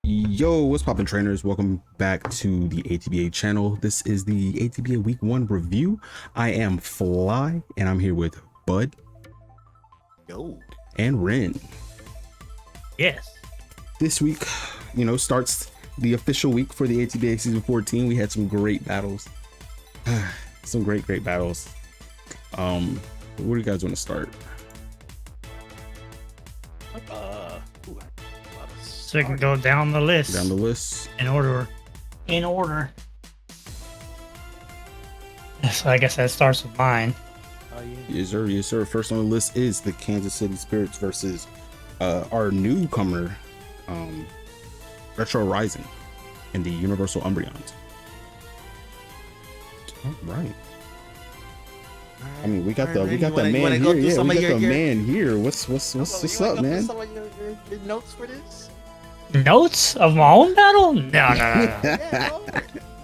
Yo, what's poppin', trainers? Welcome back to the ATBA channel. This is the ATBA Week 1 review. I am Fly, and I'm here with Bud. Yo. And Wrenn. Yes. This week, starts the official week for the ATBA Season 14. We had some great battles. Some great battles. Where do you guys want to start? So we can go down the list. Down the list. In order. So I guess that starts with mine. Yes, sir. First on the list is the Kansas City Spirits versus our newcomer, Retro Rising, and the Universal Umbreons. All right. I mean, we got the man here. Yeah, we got the man here. What's up, man? Some of your notes for this? Notes of my own battle? No. Yeah,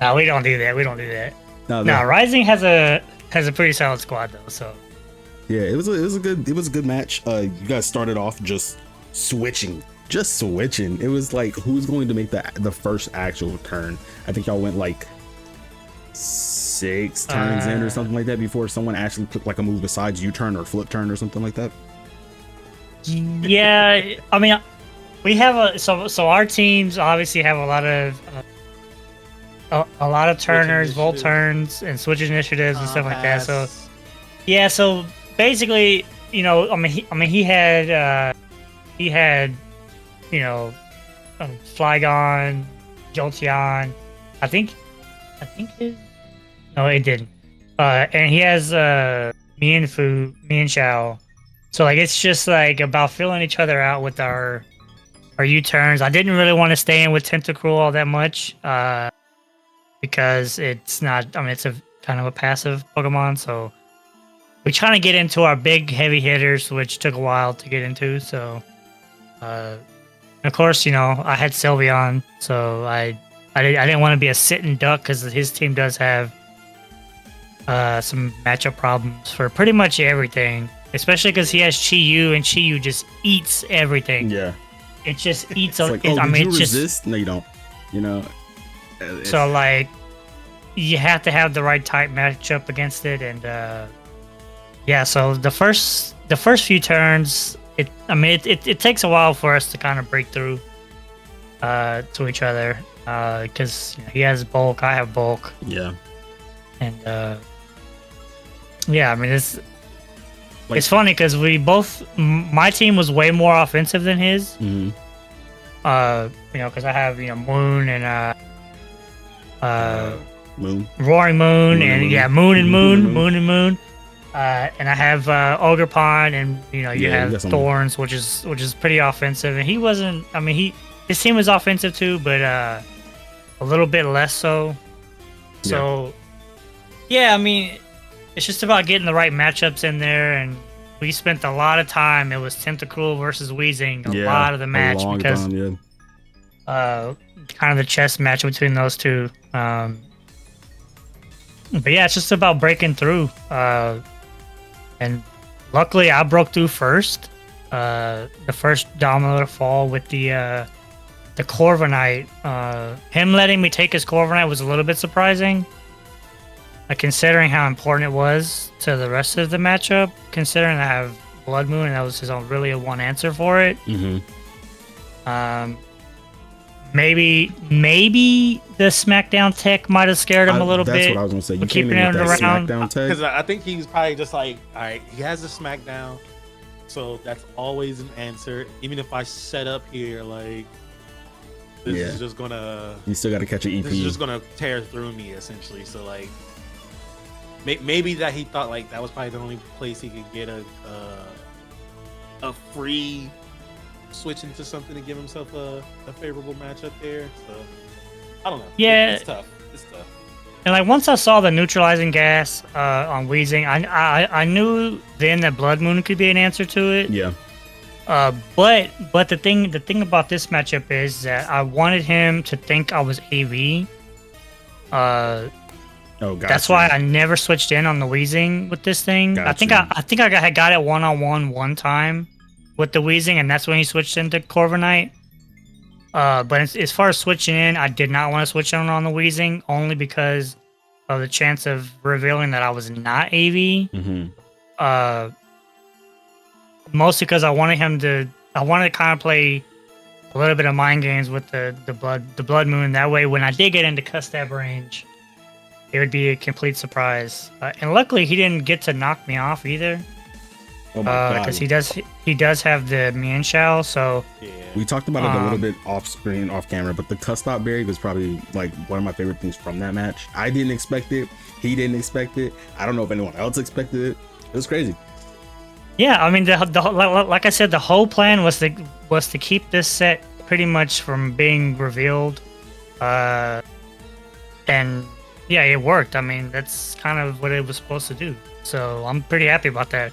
No, we don't do that. No, Rising has a pretty solid squad though. So yeah, it was a good match. You guys started off just switching. It was like, who's going to make the first actual turn? I think y'all went like 6 turns in or something like that before someone actually took like a move besides U-turn or flip turn or something like that. yeah, I mean, we have so our teams obviously have a lot of turners, volt turns, and switch initiatives and stuff like that. So yeah, so basically, he had Flygon, Jolteon. I think no, it didn't. And he has Mienshao. So like it's just like about filling each other out with our U-turns. I didn't really want to stay in with Tentacruel all that much, because it's not. I mean, it's a kind of a passive Pokemon. So we trying to get into our big heavy hitters, which took a while to get into. So, of course, I had Sylveon, so I didn't want to be a sitting duck because his team does have some matchup problems for pretty much everything, especially because he has Chi-Yu, and Chi-Yu just eats everything. Yeah, it just eats. Like, it's resist? No, you don't. So like, you have to have the right type matchup against it, and yeah. So the first few turns, it takes a while for us to kind of break through to each other, because he has bulk, I have bulk. Yeah. And yeah, I mean, it's funny because my team was way more offensive than his. Mm-hmm. Because I have Moon and Moon, Roaring Moon, and yeah, Moon and Moon. And I have Ogerpon, and you have Thorns, which is pretty offensive. And he wasn't. I mean, his team was offensive too, but a little bit less so. So yeah, I mean, it's just about getting the right matchups in there, and we spent a lot of time. It was Tentacruel versus Weezing, a lot of the match because kind of the chess match between those two. But yeah, it's just about breaking through. And luckily, I broke through first. The first domino to fall with the Corviknight. Him letting me take his Corviknight was a little bit surprising. Considering how important it was to the rest of the matchup, considering I have Blood Moon and that was his own really a one answer for it. Mm-hmm. Maybe the SmackDown tech might have scared him a little bit. That's what I was gonna say. You keeping it around SmackDown tech, because I think he was probably just like, all right, he has a SmackDown, so that's always an answer. Even if I set up here, like this is just gonna. You still got to catch an EP. This is just gonna tear through me essentially. So like, maybe that he thought like that was probably the only place he could get a free switch into something to give himself a favorable matchup there. So I don't know. Yeah, it's tough. And like once I saw the neutralizing gas on Weezing, I knew then that Blood Moon could be an answer to it. Yeah. But the thing about this matchup is that I wanted him to think I was AV. Oh, gotcha. That's why I never switched in on the Weezing with this thing. Gotcha. I think I got it one time with the Weezing, and that's when he switched into Corviknight. But as far as switching in, I did not want to switch on the Weezing only because of the chance of revealing that I was not AV. Mm-hmm. Mostly because I wanted to kind of play a little bit of mind games with the blood moon. That way, when I did get into custom range, it would be a complete surprise. And luckily, he didn't get to knock me off either. Oh my god! Because he does have the Mian Shao, so Yeah. We talked about it a little bit off screen, off camera, but the custop berry was probably like one of my favorite things from that match. I didn't expect it. He didn't expect it. I don't know if anyone else expected it. It was crazy. yeah. I mean, like I said, the whole plan was to keep this set pretty much from being revealed, and yeah, it worked. I mean, that's kind of what it was supposed to do. So I'm pretty happy about that.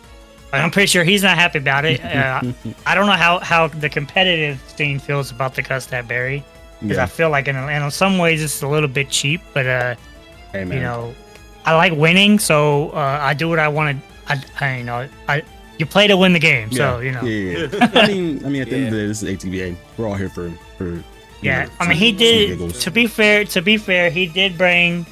I'm pretty sure he's not happy about it. I don't know how the competitive scene feels about the custap berry, because I feel like in some ways it's a little bit cheap, but Hey, man. you know, I like winning, so I do what I want to. You play to win the game, so you know. Yeah. I mean, at the end of the day, this is ATBA. We're all here for Yeah, know, I mean, he some did. giggles. To be fair, he did bring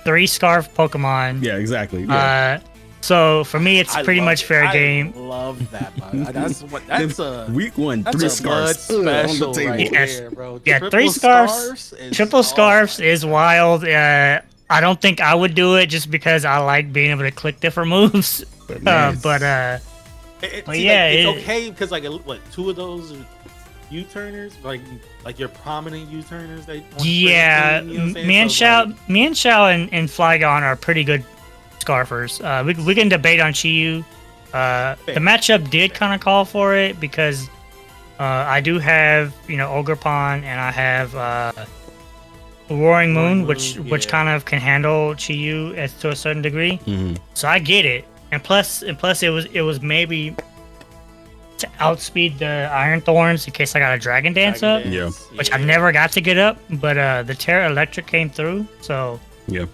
3 Scarf Pokemon. Yeah, exactly. Yeah. So for me, it's I pretty love much it. fair game. I love that. Man. That's a Week 1, that's 3 a scarves blood on the special table. right Yes. there, bro. Yeah, Triple 3 scarves. is Triple awesome. scarves is wild. I don't think I would do it just because I like being able to click different moves. But, man, But See, yeah, like, it's it- okay because like what 2 of those are U-turners, like your prominent U-turners. yeah, Mian Shao and Flygon are pretty good scarfers. We can debate on Chiyu. The matchup did kind of call for it because I do have Ogerpon and I have Roaring Moon, which yeah. kind of can handle Chiyu to a certain degree. Mhm. So I get it, and plus it was maybe to outspeed the Iron Thorns in case I got a Dragon Dance up, which I never got to get up, but the Terra Electric came through. So Yeah.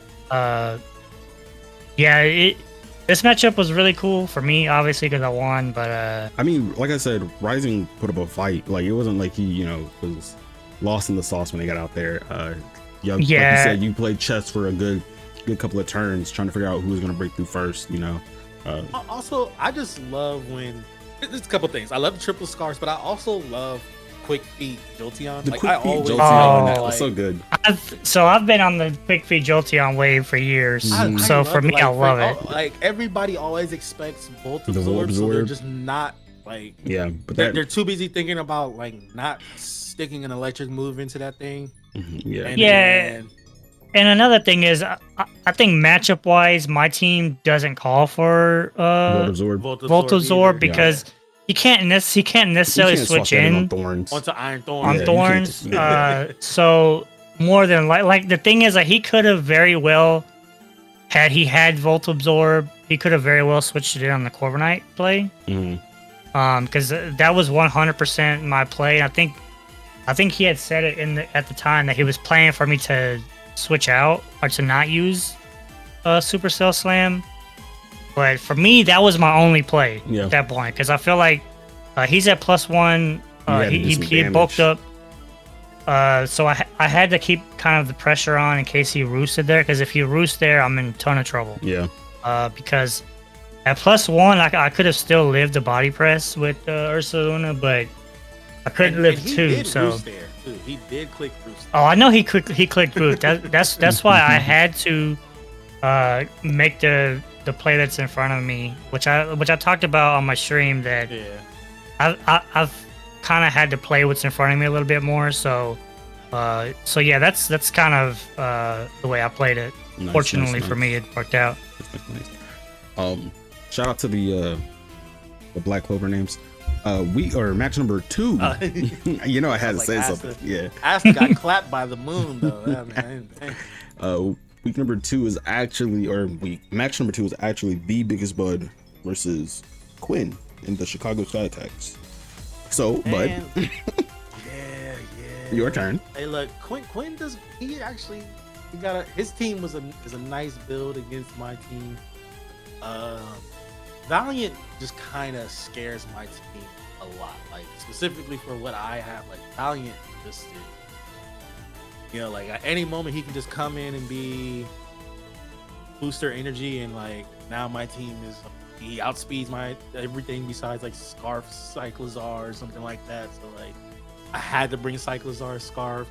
This matchup was really cool for me, obviously because I won. But I mean, like I said, Rising put up a fight. Like, it wasn't like he, was lost in the sauce when they got out there. Like you said, you played chess for a good couple of turns, trying to figure out who was going to break through first. Also, I just love when there's a couple things. I love the triple scars, but I also love quick feet Jolteon. The Like quick I feet always Jolteon, that like, was so good. I've been on the Quick Feet Jolteon wave for years, I so love for it. me, Like, I love it. Like everybody always expects Volt The Absorb, so they're Absorb. just not like Yeah, but they're too busy thinking about like not sticking an electric move into that thing. yeah. And Yeah. then- And another thing is, I think matchup wise, my team doesn't call for Volt Absorb. Volt Absorb either. because he can't necessarily You can't swap switch that in on Thorns. onto Iron Thorn. on Yeah, you Thorns. can't- yeah. So more than like the thing is that he could have very well, had he had Volt Absorb, he could have very well switched it in on the Corviknight play. Mhm. Because that was 100% my play. I think he had said it at the time that he was planning for me to switch out or to not use Supercell Slam. But for me, that was my only play Yeah. at that point because I feel like he's at +1. had to do He some had bulked damage. up. So I had to keep kind of the pressure on in case he roosted there because if he roosts there, I'm in a ton of trouble. Yeah. Because at +1, I could have still lived the body press with Ursaluna, but I couldn't live he 2. did So roost there too. He did click roost. oh, I know he clicked root. That's why I had to make the play that's in front of me, which I talked about on my stream that Yeah. I've kind of had to play what's in front of me a little bit more. So yeah, that's kind of the way I played it. Nice, Fortunately nice, for me, it worked out. nice. Shout out to the Black Clover names. Match number 2. I had to Like say Asta. something. Yeah. Asta got clapped by the moon though. Match number 2 is actually the Biggest Bud versus Quinn in the Chicago Sky Attacks. So, Bud, Man, yeah. your turn. Hey, look, Quinn does. He got his team is a nice build against my team. Valiant just kind of scares my team a lot. Like specifically for what I have, like Valiant just did. You know, like at any moment he can just come in and be booster energy, and like now my team is he outspeeds my everything besides like Scarf Cyclizar or something like that. So like I had to bring Cyclizar, Scarf,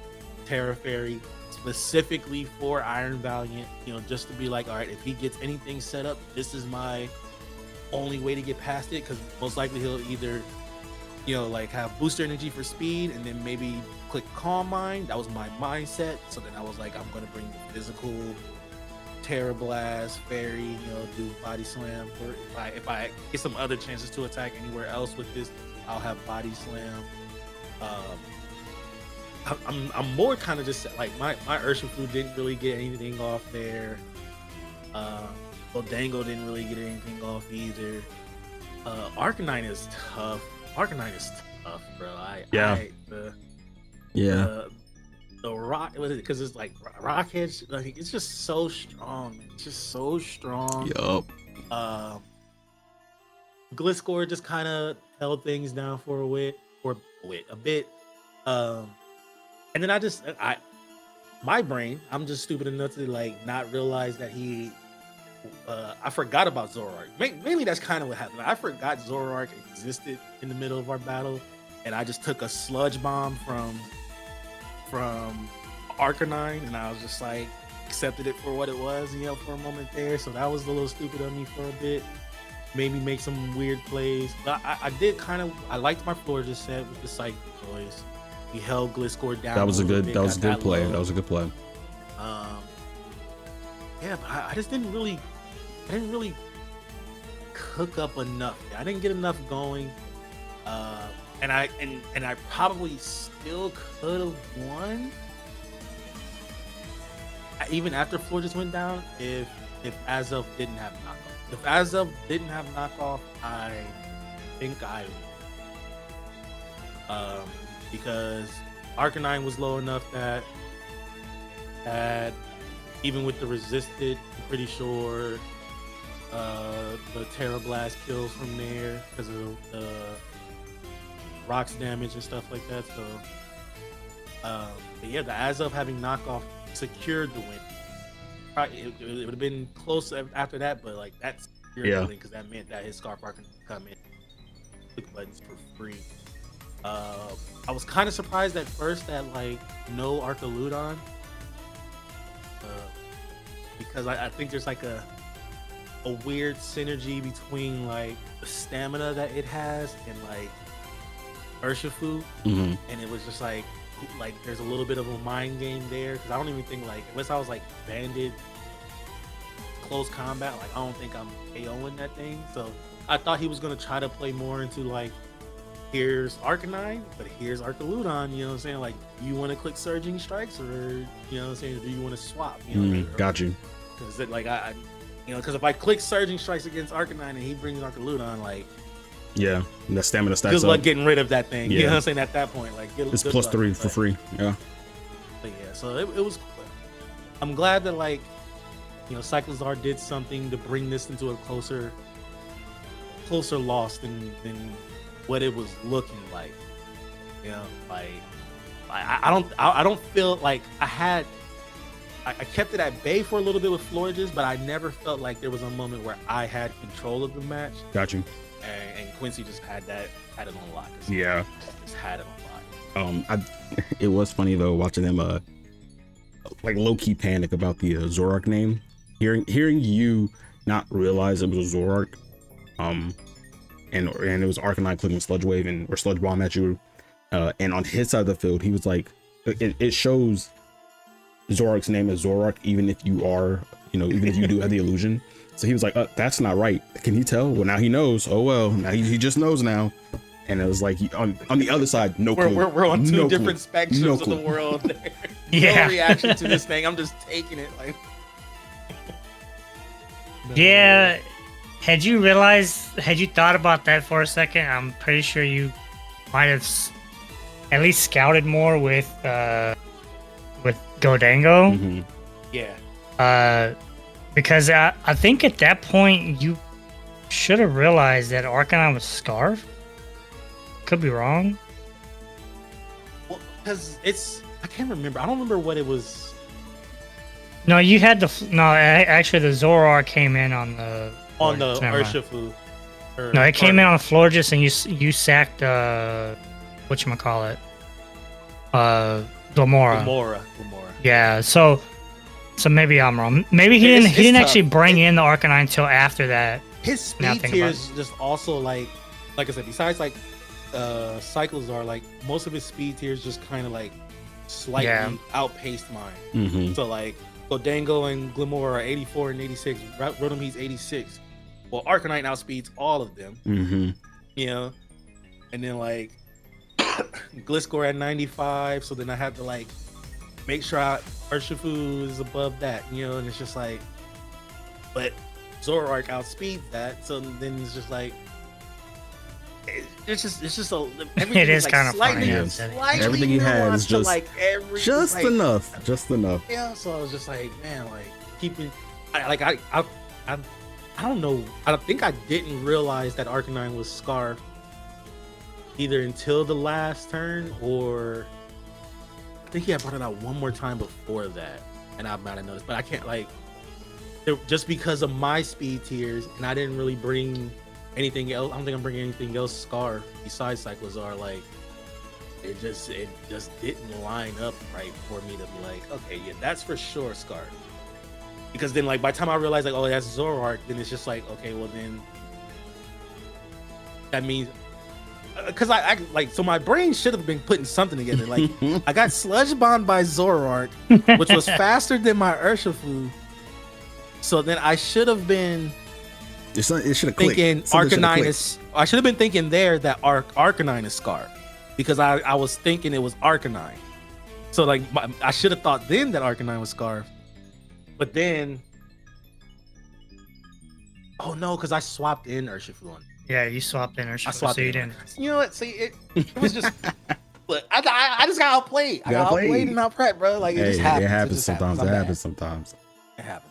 Terra Fairy specifically for Iron Valiant, you know, just to be like, all right, if he gets anything set up, this is my only way to get past it, because most likely he'll either, you know, like have booster energy for speed and then maybe click Calm Mind. That was my mindset. So then I was like, I'm gonna bring the physical Terra Blast, Fairy, you know, do Body Slam. Or if I get some other chances to attack anywhere else with this, I'll have Body Slam. I'm more kind of just like my Urshifu didn't really get anything off there. Dango didn't really get anything off either. Arcanine is tough. Arcanine is tough, bro. The rock, because it's like Rockhead, like it's just so strong. Man. It's just so strong. Yup. Gliscor just kind of held things down for a bit. And then my brain, I'm just stupid enough to like not realize that I forgot about Zoroark. Mainly that's kind of what happened. I forgot Zoroark existed in the middle of our battle, and I just took a Sludge Bomb from Arcanine, and I was just like accepted it for what it was, you know, for a moment there. So that was a little stupid of me for a bit. Made me make some weird plays. But I liked my Florida set with the Psychic Choice. He held Gliscor down. That was a good play. That was a good play. Yeah, but I didn't really cook up enough. I didn't get enough going. And I probably still could have won. Even after Floor just went down, if Azov didn't have knockoff. If Azov didn't have knockoff, I think I would. Because Arcanine was low enough that even with the resisted, I'm pretty sure the Terra Blast kills from there because of the rocks damage and stuff like that. So, but yeah, the Azov having knockoff secured the win. Probably, it would have been close after that, but like that's because that meant that his Scarf Arc can come in, click buttons for free. I was kind of surprised at first that like no Archaludon, because I think there's like a weird synergy between like the stamina that it has and like Urshifu, and it was just like there's a little bit of a mind game there, because I don't even think like unless I was like banded close combat, like I don't think I'm KOing that thing. So I thought he was gonna try to play more into like, here's Arcanine, but here's Archaludon, you know what I'm saying? Like, you want to click Surging Strikes, or, you know what I'm saying, do you want to swap? You know what I mean? Got you. Because, like, because if I click Surging Strikes against Arcanine and he brings Archaludon, like... Yeah, the stamina stacks up. Good luck getting rid of that thing, you know what I'm saying, at that point. Like, it's plus 3 for free, yeah. But yeah, so it was... I'm glad that, like, you know, Cyclizar did something to bring this into a closer loss than what it was looking like. You know, like I don't feel like I kept it at bay for a little bit with Florges, but I never felt like there was a moment where I had control of the match. Got you. And Quincy just had it on lock. Yeah, just had it on lock. It was funny though watching them like low key panic about the Zoroark name. Hearing you not realize it was a Zoroark, and it was Arcanine clicking Sludge Wave or Sludge Bomb at you, and on his side of the field he was like, it shows Zoroark's name as Zoroark even if you are, you know, even if you do have the illusion. So he was like, that's not right. Can he tell? Well, now he knows. Oh well, now he just knows now. And it was like on the other side, no clue. We're on two different spectrums of the world. No reaction to this thing. I'm just taking it like. Yeah. Had you thought about that for a second, I'm pretty sure you might have at least scouted more with Gholdengo. Mm-hmm. Yeah. Because I think at that point you should have realized that Arcanine was Scarf. could be wrong. Well, because I can't remember. I don't remember what it was. No, you had actually the Zoroark came in on the Urshifu. No, it came in on Florges, and you sacked whatchamacallit? Gomora. Yeah, so maybe I'm wrong. Maybe he didn't actually bring in the Arcanine until after that. His speed tiers just also like I said, besides like Cyclizar, like most of his speed tiers just kind of like slightly outpaced mine. Mm-hmm. So like Gholdengo and Glimmora are 84 and 86. Rotomy's 86. Well, Arcanine outspeeds all of them. Mm-hmm. You know, and then like Gliscor at 95. So then I have to like make sure Urshifu is above that. You know, and it's just like, but Zoroark outspeeds that. So then it's just like. It's just it is kind of funny. Everything he had is just like just enough. Yeah, so I was just like, man, like keeping, I don't know. I think I didn't realize that Arcanine was Scarf either until the last turn, or I think he had brought it out one more time before that, and I might have noticed, but I can't just because of my speed tiers, and I didn't really bring anything else. I don't think I'm bringing anything else Scarf besides Cyclizar. Like it just didn't line up right for me to be like, okay, yeah, that's for sure Scarf. Because then like by the time I realized like, oh, that's Zoroark, then it's just like, okay, well then that means because I like, so my brain should have been putting something together. Like I got Sludge Bomb by Zoroark, which was faster than my Urshifu. So then I should have been it should have thinking Arcanine is. I should have been thinking there that Arcanine is Scarf, because I was thinking it was Arcanine. So like I should have thought then that Arcanine was Scarf, but then oh no, because I swapped in Urshifu on. Yeah, you swapped in Urshifu, so you didn't. You know what? See, it was just. Look, I just got outplayed. I got outplayed and outprepped, bro. Like it just happens. It happens sometimes. It happens sometimes. It happens.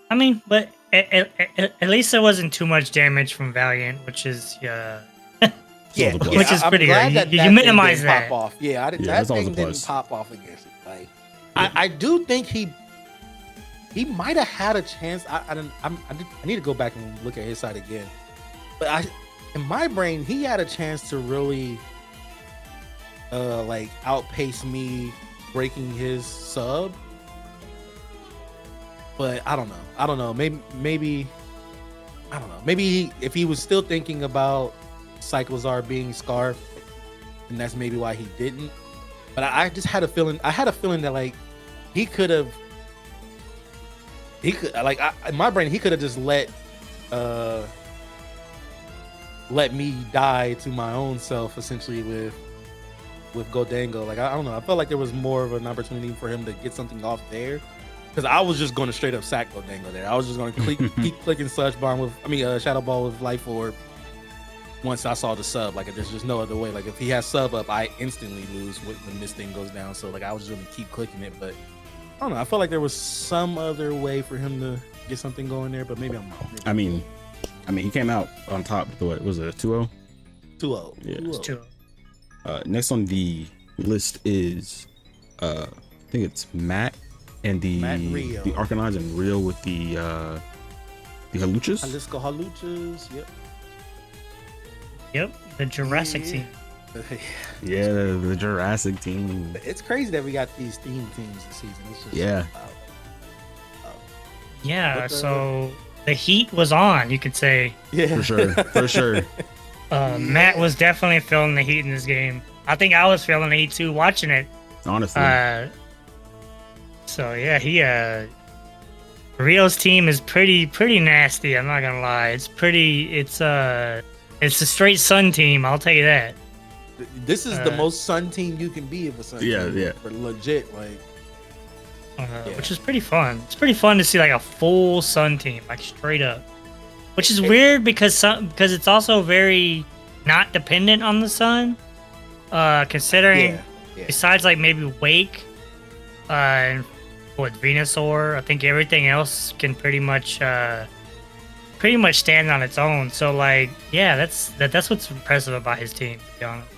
I mean, but at least there wasn't too much damage from Valiant, which is which is pretty good. You minimize that. Pop off. Yeah, that thing didn't pop off against it. Like I do think he might have had a chance. I need to go back and look at his side again. But in my brain, he had a chance to really like outpace me breaking his sub. But I don't know. Maybe I don't know. Maybe if he was still thinking about Cyclizar being Scarf, and that's maybe why he didn't. But I just had a feeling. I had a feeling that like he could like in my brain he could have just let me die to my own self essentially with Gholdengo. Like I don't know. I felt like there was more of an opportunity for him to get something off there. Because I was just going to straight up sack Gholdengo there. I was just going to keep clicking Sludge Bomb Shadow Ball with Life Orb once I saw the sub. Like, there's just no other way. Like, if he has sub up, I instantly lose when this thing goes down. So, like, I was just going to keep clicking it. But, I don't know. I felt like there was some other way for him to get something going there. But maybe I'm wrong. I mean, he came out on top with what was it, 2-0? 2-0. Yeah. 2-0. Next on the list is, I think it's Matt. And the Arcanines and Rio with the Haluchas. Jalisco Haluchas, Yep, the Jurassic team. Yeah, the Jurassic team. It's crazy that we got these theme teams this season. It's just so the heat was on, you could say. Yeah, for sure. Matt was definitely feeling the heat in this game. I think I was feeling the heat too watching it. Honestly. So yeah, Rio's team is pretty nasty. I'm not gonna lie. It's a straight Sun team. I'll tell you that. This is the most Sun team you can be of a Sun team. Yeah. But legit, like. Which is pretty fun. It's pretty fun to see like a full Sun team, like straight up. Which is weird because it's also very not dependent on the Sun. Considering besides like maybe Wake, and Venusaur, I think everything else can pretty much pretty much standing on its own. So like, yeah, that's what's impressive about his team, to be honest.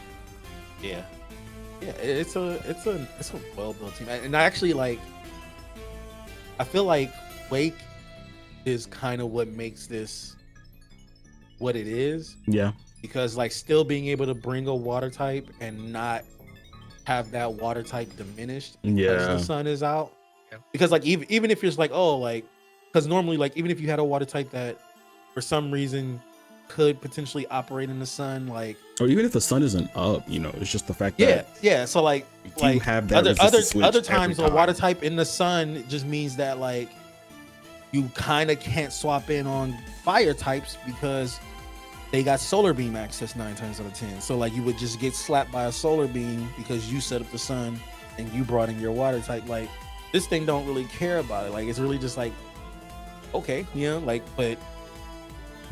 Yeah, it's a well built team, and I actually like. I feel like Wake is kind of what makes this what it is. Yeah, because like still being able to bring a water type and not have that water type diminished because the sun is out. Yeah. Because like even if you're just like, oh, like, because normally like even if you had a water type that for some reason could potentially operate in the sun, like, or even if the sun isn't up, you know, it's just the fact that yeah. So like you have that other times a water type in the sun just means that like you kind of can't swap in on fire types because they got solar beam access 9 times out of 10. So like you would just get slapped by a solar beam because you set up the sun and you brought in your water type. Like this thing don't really care about it. Like it's really just like, okay, you know, like, but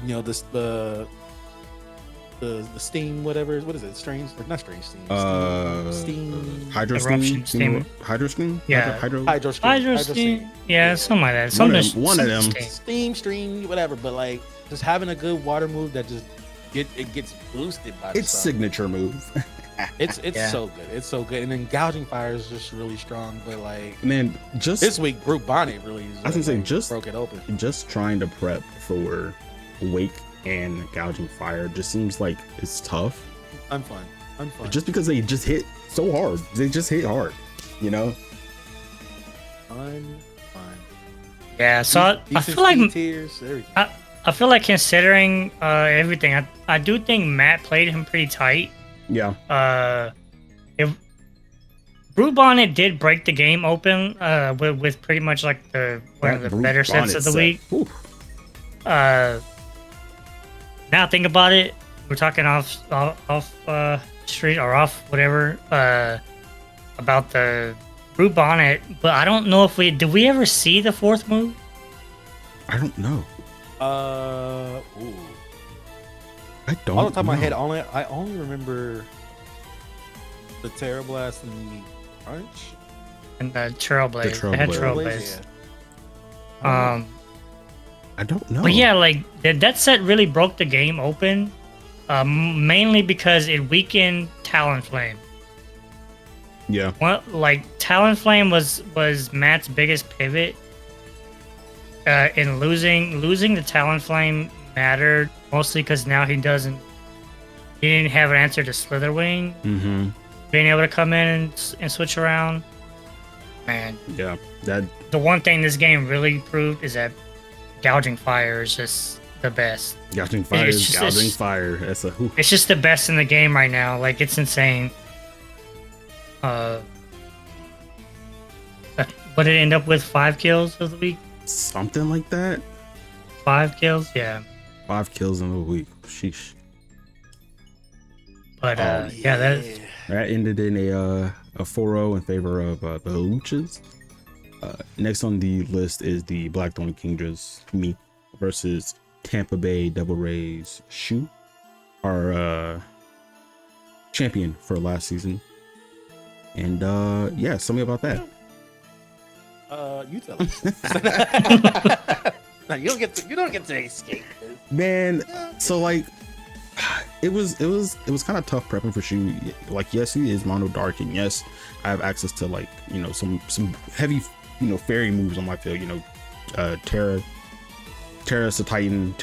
you know, the steam, whatever, what is it? Strange or not strange steam? Steam. Hydro Eruption steam. Hydro steam? Yeah. Hydro steam. Yeah, something like that. One of them. Steam, stream, whatever. But like just having a good water move that just gets boosted by its signature move. It's so good. It's so good. And then gouging fire is just really strong. But like, man, just this week, Brute Bonnet really is. I was gonna say, just broke it open. Just trying to prep for Wake and gouging fire just seems like it's tough. Unfun. Just because they just hit so hard. They just hit hard, you know. Unfun. Yeah. So I feel like tears, I feel like considering everything, I do think Matt played him pretty tight. Yeah. If Brute Bonnet did break the game open with pretty much like one of the better sets of the week. Now think about it, we're talking off street or off whatever about the Brute Bonnet, but I don't know if did we ever see the fourth move? I don't know. Ooh. I don't. Off the top of my head, I only remember the Terra Blast and the Crunch and the Trailblaze. The head Trailblaze. Yeah. I don't know. But yeah, like that set really broke the game open, mainly because it weakened Talonflame. Yeah. Well, like Talonflame was Matt's biggest pivot. In losing the Talonflame mattered mostly because now he didn't have an answer to Slitherwing. Mm-hmm. Being able to come in and switch around. Man. Yeah. That the one thing this game really proved is that gouging fire is just the best. Gouging fire is gouging fire. That's a It's just the best in the game right now. Like it's insane. What did it end up with? 5 kills of the week? Something like that. 5 kills, yeah. 5 kills in a week. Sheesh. But yeah, that ended in a 4-0 in favor of the Luchas. Next on the list is the Blackthorn Kingdras, me, versus Tampa Bay Devil Rays Shu, our champion for last season. And yeah, tell me about that. You tell us. No, you don't get to escape this. Man, so like it was kind of tough prepping for Shu. Like, yes, he is mono dark, and yes, I have access to like, you know, some heavy, you know, fairy moves on my field, you know, Terra Fairy's a Titan,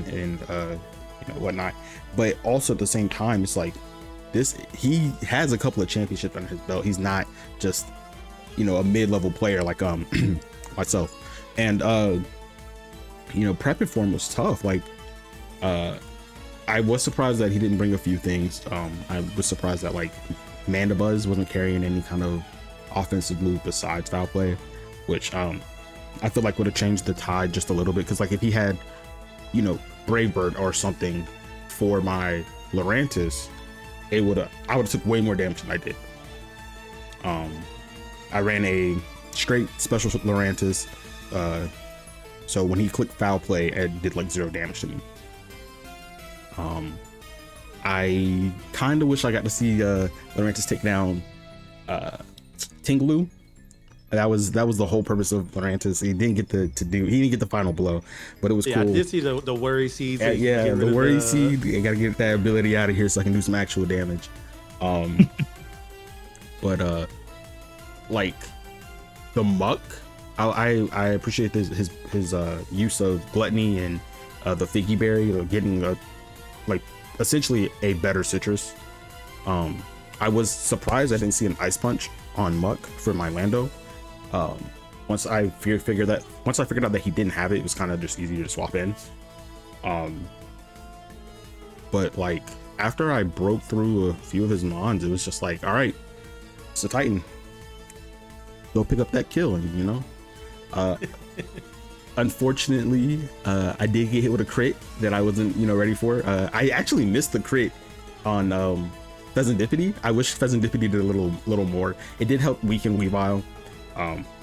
and you know, whatnot. But also at the same time, it's like he has a couple of championships under his belt. He's not just, you know, a mid-level player like myself. And you know, prepping for him was tough. Like I was surprised that he didn't bring a few things. I was surprised that like Mandibuzz wasn't carrying any kind of offensive move besides foul play, which I feel like would have changed the tide just a little bit, because like if he had, you know, Brave Bird or something for my Lurantis, I would have took way more damage than I did. I ran a straight special Lurantis, so when he clicked foul play, it did like 0 damage to me. I kind of wish I got to see Lurantis take down Tingaloo, That was the whole purpose of Lurantis. He didn't get the final blow, but it was cool. I did see the worry seed. Yeah, the worry seed. You gotta get that ability out of here so I can do some actual damage. But like the muck, I appreciate his use of gluttony and the figgy berry, getting like essentially a better citrus. I was surprised I didn't see an ice punch on muck for my Lando. Once I figured out that he didn't have it, it was kind of just easier to swap in. But like after I broke through a few of his mons, it was just like, all right, it's a Titan. Go pick up that kill, and you know. Unfortunately, I did get hit with a crit that I wasn't, ready for. I actually missed the crit on Pheasantipity. I wish Pheasantipity did a little more. It did help weaken Weavile,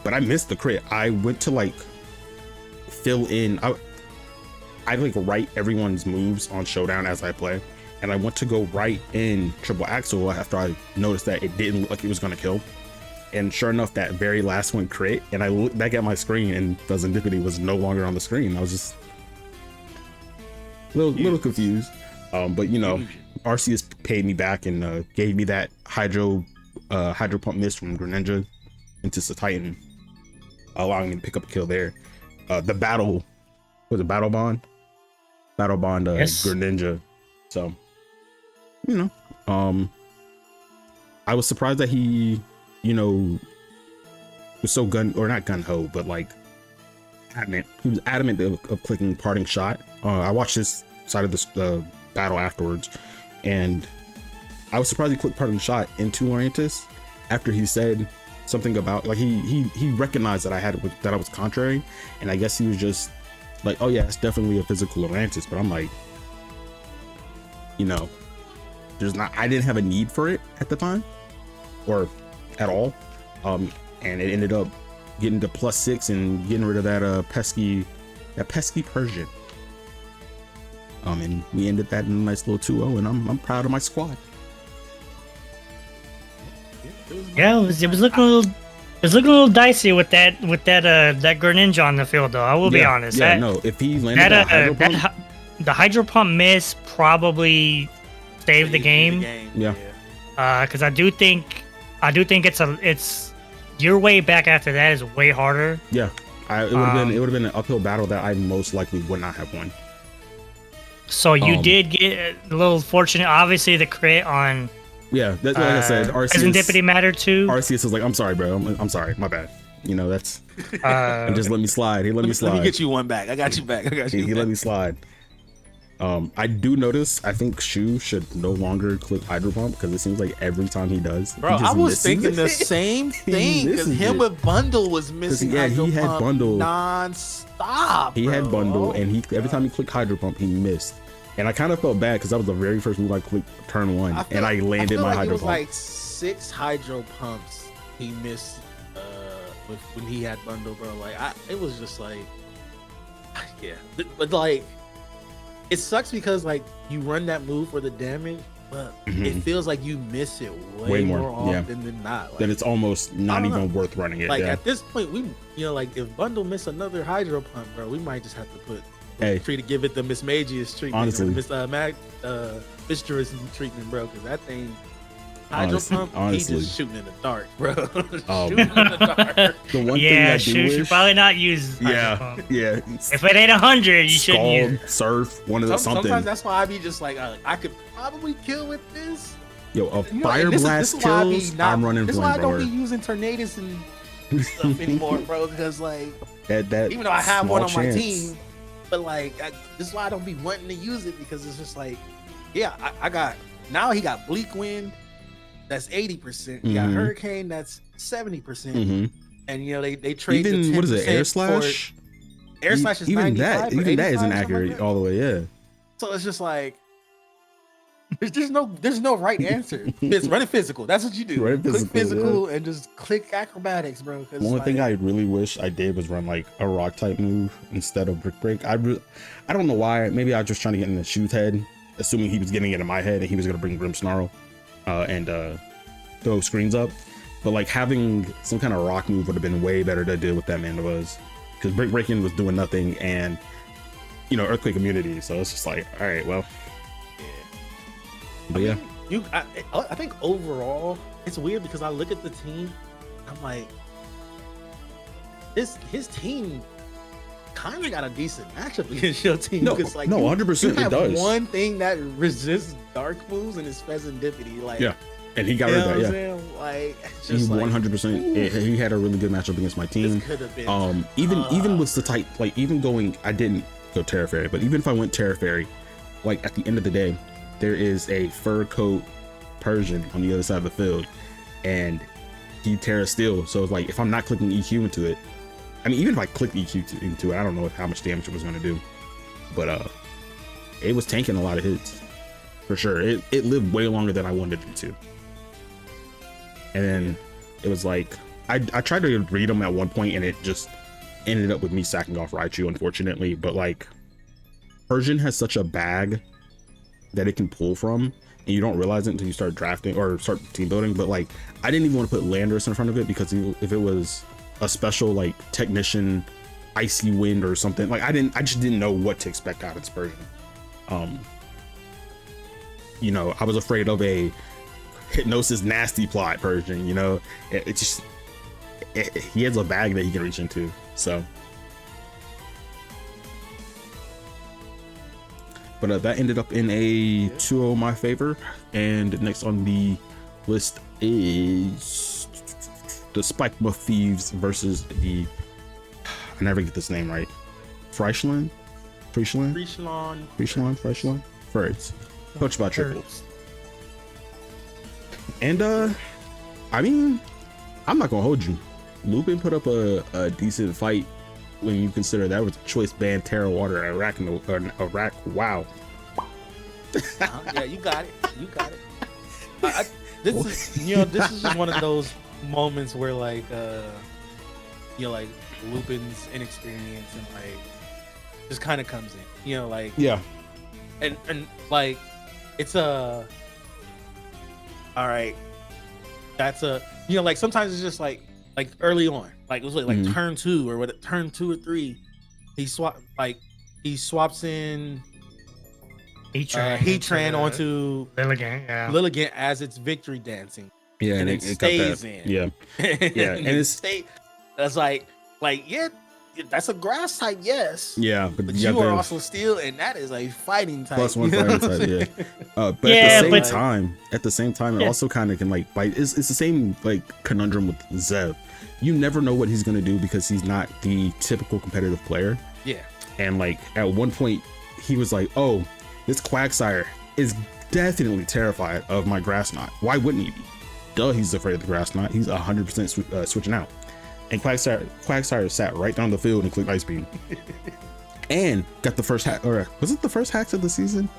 but I missed the crit. I went to like fill in. I like write everyone's moves on Showdown as I play, and I went to go right in Triple Axel after I noticed that it didn't look like it was gonna kill. And sure enough, that very last one crit, and I looked back at my screen and Pheasantipity was no longer on the screen. I was just a little confused. But Arceus paid me back and gave me that hydro pump mist from Greninja into Titan, allowing me to pick up a kill there. The battle was a battle bond yes. Greninja. So I was surprised that he was so not gun-ho, but like adamant. He was adamant of clicking parting shot. I watched this side of this battle afterwards, and I was surprised he clicked parting shot into Lurantis after he said something about like he recognized that I was contrary, and I guess he was just like, oh yeah, it's definitely a physical Lurantis. But I'm like, I didn't have a need for it at the time or at all, and it ended up getting to +6 and getting rid of that pesky Persian, and we ended that in a nice little 2-0, and I'm proud of my squad. Yeah, it was looking a little dicey with that Greninja on the field, though. I will be honest. Yeah, no, if he landed the hydro pump miss probably saved the game. Yeah. Because I do think it's your way back after that is way harder. Yeah, it would have been an uphill battle that I most likely would not have won. So you did get a little fortunate. Obviously, the crit on. Yeah, that's like I said. Serendipity mattered too. Arceus was like, "I'm sorry, bro. I'm sorry. My bad. That's." And just let me slide. He let me slide. Let me get you one back. I got you back. He let me slide. I do notice. I think Shu should no longer click Hydro Pump because it seems like every time he does, bro. I was thinking the same thing because him with Bundle was missing. Yeah, Hydro he had Pump Bundle non-stop. He had Bundle, and every time he clicked Hydro Pump, he missed. And I kind of felt bad because that was the very first move I clicked turn 1, and I landed my Hydro Pump. It was like 6 Hydro Pumps he missed when he had Bundle, bro. Like it was just like, yeah, but like. It sucks because like you run that move for the damage, but it feels like you miss it way more often than not. Like, then it's almost not even worth running it. Like at this point, we like if Bundle miss another Hydro Pump, bro, we might just have to give it the Miss Magius treatment, honestly, Miss Mistress treatment, bro, because that thing. Hydro Pump, he's just shooting in the dark, bro. Shooting in the dark. The one thing I do should probably not use Hydro Pump. Yeah. If it ain't 100, you shouldn't use it. Surf, one of the something. Sometimes that's why I be just like, I could probably kill with this. Yo, a Fire Blast kills, I'm running Flamethrower. This is why I don't be using Tornadus and stuff anymore, bro, because like, that even though I have one on my team, but like, this is why I don't be wanting to use it because it's just like, yeah, I got, now he got Bleak Wind. That's 80%. You got Hurricane. That's 70%. And they trade. Even what is it? Air Slash. Air Slash is even 95 that isn't accurate all the way. Yeah. So it's just like there's no right answer. It's running physical. That's what you do. Click physical and just click acrobatics, bro. The only thing I really wish I did was run like a rock type move instead of Brick Break. I don't know why. Maybe I was just trying to get in the Shu's head, assuming he was getting it in my head and he was gonna bring Grim Snarl. And throw screens up, But like having some kind of rock move would have been way better to deal with that man was, because breaking was doing nothing, and you know, earthquake immunity. So it's just like, all right, well, but yeah. I think overall it's weird because I look at the team, I'm like, his team kind of got a decent matchup against your team. No, because like, 100% it does. One thing that resists dark moves and it's Pheasantipity. Like, yeah, and he got rid of that. Yeah, like, he 100%. He had a really good matchup against my team. Could have been. Even with the type, like even going, I didn't go Terra Fairy, but even if I went Terra Fairy, like at the end of the day, there is a fur coat Persian on the other side of the field, and he Terra Steel. So it's like if I'm not clicking EQ into it, I mean, even if I clicked EQ into it, I don't know how much damage it was going to do, but it was tanking a lot of hits for sure. It lived way longer than I wanted it to, and then it was like I tried to read him at one point, and it just ended up with me sacking off Raichu, unfortunately. But like Persian has such a bag that it can pull from, and you don't realize it until you start drafting or start team building. But like I didn't even want to put Landorus in front of it, because if it was a special like technician icy wind or something, like I just didn't know what to expect out of this Persian. You know, I was afraid of a hypnosis nasty plot Persian, you know. He has a bag that he can reach into. So but that ended up in a 2-0 my favor. And next on the list is the Spike Buff Thieves versus the, I never get this name right, Friesland, Ferds, coached by Triples. And I mean, I'm not gonna hold you, Lupin put up a decent fight when you consider that was a choice band Terra Water Iraq. Wow. Yeah, you got it. This is just one of those moments where like like Lupin's inexperience and like just kind of comes in, you know, like, yeah, and like it's all right, that's like sometimes it's just like early on, like it was like turn 2 or what, turn 2 or 3, he swaps in Heatran onto Lilligant as it's victory dancing. Yeah, and it stays in. Yeah, yeah, and it's that's like yeah, that's a grass type, yes. Yeah, but you are also steel, and that is a fighting type. +1 fighting type, yeah. But at the same time, it also kind of can like bite. It's the same like conundrum with Zev. You never know what he's gonna do because he's not the typical competitive player. Yeah, and like at one point he was like, "Oh, this Quagsire is definitely terrified of my Grass Knot. Why wouldn't he be? Duh, he's afraid of the Grass Knot. He's 100% switching out." And Quagsire sat right down the field and clicked Ice Beam. And got the first hack, or was it the first hacks of the season?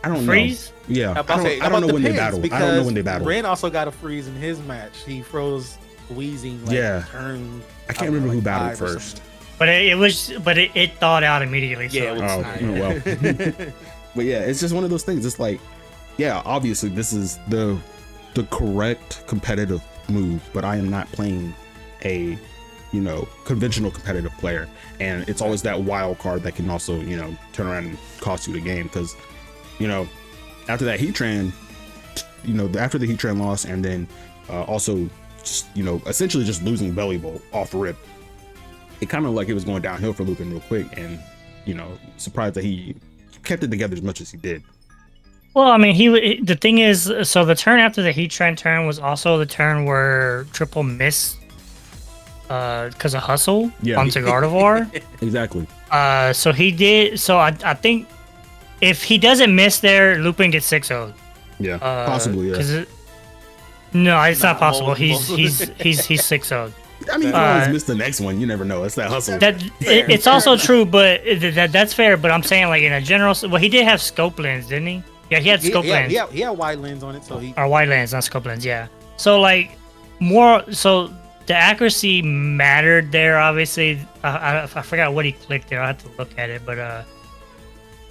I don't freeze? Know. Yeah, I don't know when they battle. I don't know when they battle. Wrenn also got a freeze in his match. He froze Wheezing. Like, turn. I can't remember who battled first. But it thawed out immediately. So yeah, well. But yeah, it's just one of those things. It's like, yeah, obviously this is the correct competitive move, but I am not playing a conventional competitive player, and it's always that wild card that can also turn around and cost you the game, because after that Heatran, after the Heatran loss, and then also just essentially just losing Belly Bolt off rip, it kind of like it was going downhill for Lupin real quick, and surprised that he kept it together as much as he did. Well, I mean, the thing is, so the turn after the Heatran turn was also the turn where Triple missed because of Hustle onto Gardevoir. Exactly. So he did. So I think if he doesn't miss there, Lupin gets 6-0'd. Yeah, possibly. Yeah. No, it's not possible. He's 6-0'd. I mean, if you always miss the next one, you never know. It's that Hustle. It's also true, but that's fair. But I'm saying, like, in a general, well, he did have scope lens, didn't he? Yeah, he had scope lens. He had wide lens on it, so or wide lens, not scope lens. Yeah. So like so the accuracy mattered there. Obviously, I forgot what he clicked there. I have to look at it, but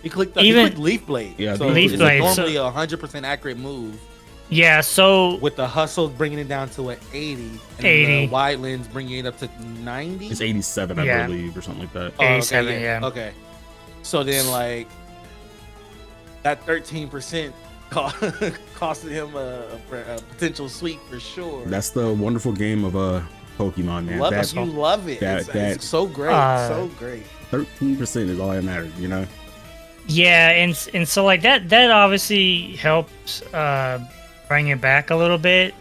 he clicked Leaf Blade. Yeah, so Leaf Blade. Normally a 100% accurate move. Yeah, so with the hustle bringing it down to 80, and 80. the wide lens bringing it up to 90. It's 87, Yeah. I believe, or something like that. Oh, okay, 87, yeah. Okay. So then, like, that 13% costed him a potential sweep for sure. That's the wonderful game of Pokemon, man. You love it. It's so great. So great. 13% is all that matters, you know? Yeah, and so like that obviously helps bring it back a little bit.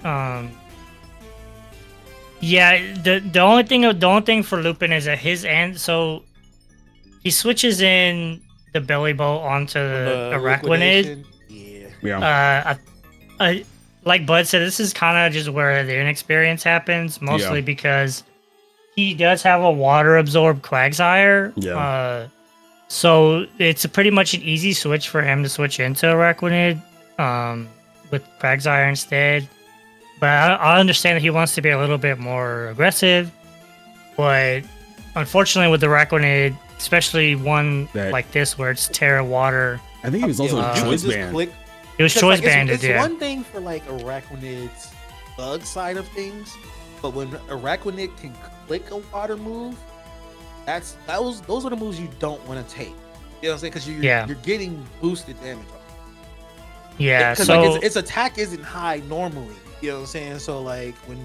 Yeah, the only thing for Lupin is at his end, so he switches in the Belly Bolt onto the Araquanid. Yeah. I like Bud said, this is kind of just where the inexperience happens, mostly because he does have a water absorbed Quagsire. Yeah. So it's pretty much an easy switch for him to switch into Araquanid with Quagsire instead. But I understand that he wants to be a little bit more aggressive. But unfortunately with the Araquanid, especially one like this where it's Terra Water. I think he was also choice band. It was choice banded, it's one thing for like Araquanid's bug side of things, but when Araquanid can click a water move, those are the moves you don't want to take. You know what I'm saying? Because you're getting boosted damage. Yeah, because so like its attack isn't high normally. You know what I'm saying? So like when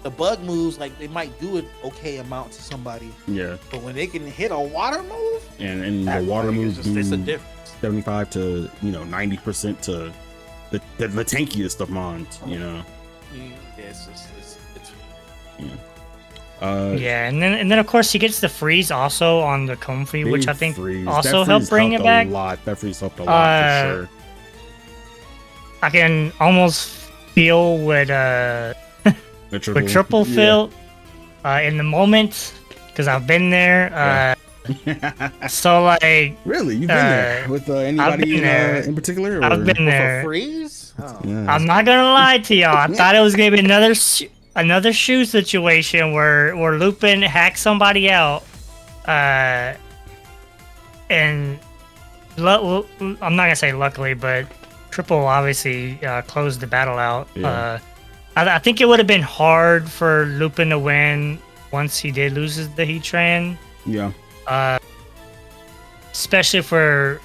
the bug moves, like they might do an okay amount to somebody. Yeah. But when they can hit a water move, and the water moves it's a difference. 75 to 90% to the tankiest of mons, you know. Yeah, it's yeah, and then of course he gets the freeze also on the Comfrey, which I think also helped bring it back. That freeze helped a lot for sure. I can almost feel with triple fill in the moment because I've been there. So like, really, you've been there with anybody in particular? Or? I've been there. Freeze? Oh. Yeah. I'm not gonna lie to y'all. I thought it was gonna be another shoe situation where Lupin hacks somebody out, and I'm not gonna say luckily, but Triple obviously closed the battle out. Yeah. I think it would have been hard for Lupin to win once he did lose the Heatran. Yeah. Especially for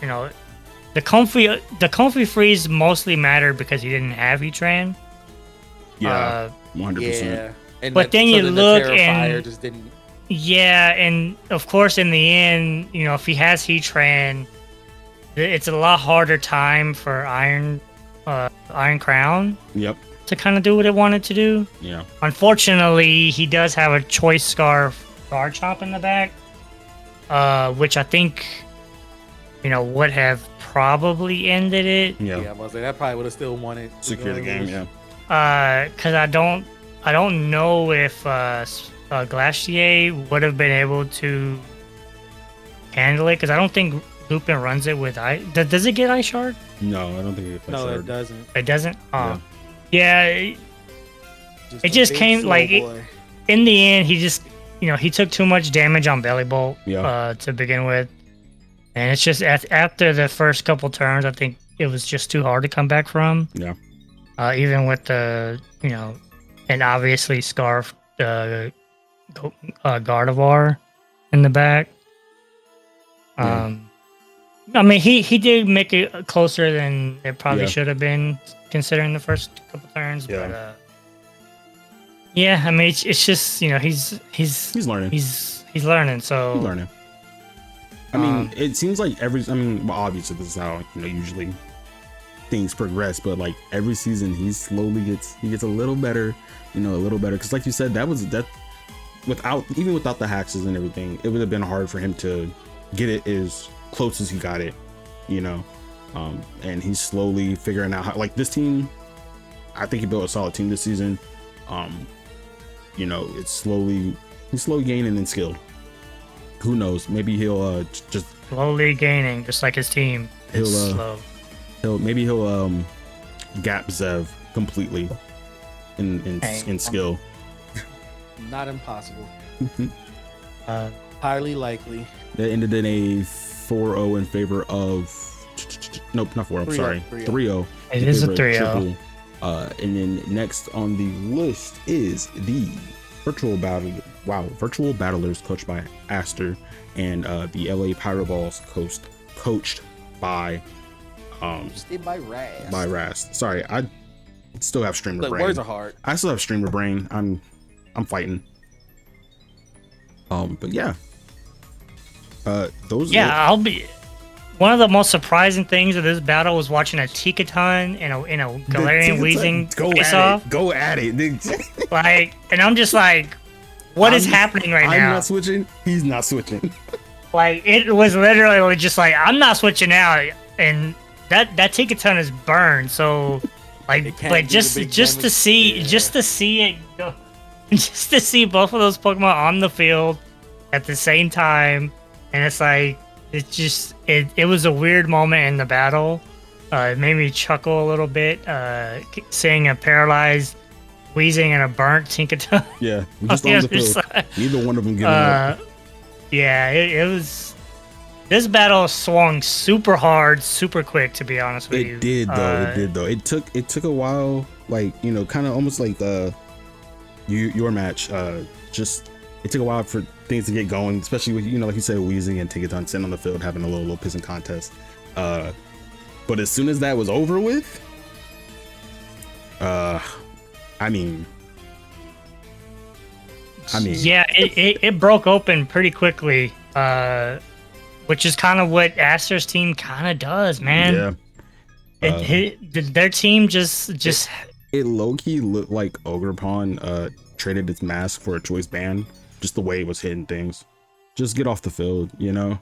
the comfy freeze mostly mattered because he didn't have Heatran. Yeah, 100%. Yeah, but then you look and just didn't. Yeah, and of course in the end, if he has Heatran, it's a lot harder time for Iron Crown. Yep. To kind of do what it wanted to do. Yeah. Unfortunately, he does have a choice scarf Garchomp in the back. Which I think, would have probably ended it. Yeah, I was like, that probably would have still wanted secure the game. Yeah. Because I don't know if Glacier would have been able to handle it. Because I don't think Lupin runs it with ice. Does it get Ice Shard? No, I don't think it gets Ice Shard. It doesn't. It doesn't. Oh, yeah. It just came like in the end. He just. He took too much damage on Belly Bolt to begin with. And it's just after the first couple turns, I think it was just too hard to come back from. Yeah. Even with the, and obviously Scarf Gardevoir in the back. I mean, he did make it closer than it probably should have been, considering the first couple turns. Yeah. But, yeah, I mean, it's just he's learning. He's learning. So he's learning. I mean, it seems like well, obviously this is how usually things progress, but like every season he slowly gets a little better, a little better. Because like you said, that without the hacks and everything, it would have been hard for him to get it as close as he got it, and he's slowly figuring out how. Like this team, I think he built a solid team this season. It's slowly gaining in skill. Who knows? Maybe he'll just slowly gaining, just like his team. He'll gap Zev completely in skill. Not impossible. Highly likely. That ended in a 4-0 in favor of. Nope, not 4. I'm sorry. 3-0. It is a 3-0. And then next on the list is the virtual battlers coached by Aster, and the LA Pyroballs coached by Rast. Sorry, I still have streamer brain. Words are hard. I still have streamer brain. I'm fighting. But yeah. I'll be. One of the most surprising things of this battle was watching a Tikaton and a Galarian Weezing face off. Go at it. Like, and I'm just like, what is happening right now? I'm not switching. He's not switching. Like, it was literally just like, I'm not switching out, and that Tikaton is burned. So, like, but just to see it go, just to see both of those Pokemon on the field at the same time, and it's like. It was a weird moment in the battle. It made me chuckle a little bit. Seeing a paralyzed Weezing and a burnt Tinkaton. Yeah, just on the field. Neither one of them getting up. Yeah, it was. This battle swung super hard, super quick. To be honest with you, it did though. It took a while. Like, you know, kind of almost like your match. It took a while for things to get going, especially with, you know, like you said, Weezing and Tinkaton sitting on the field having a little pissing contest. But as soon as that was over with, I mean, yeah, it broke open pretty quickly, which is kind of what Aster's team kind of does, man. Yeah. Their team just it low-key looked like Ogerpon traded its mask for a choice band. Just the way it was hitting things. Just get off the field, you know.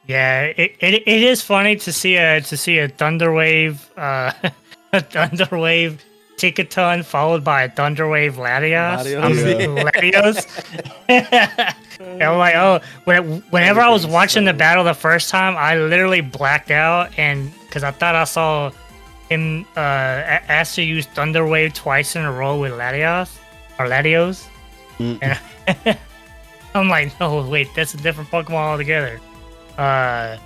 Yeah, it is funny to see a Thunderwave Tinkaton followed by a Thunderwave Latios. And I'm like, oh, whenever I was watching the battle the first time, I literally blacked out, and because I thought I saw him Aster use Thunderwave twice in a row with Latios. And I'm like, no, wait, that's a different Pokemon altogether. But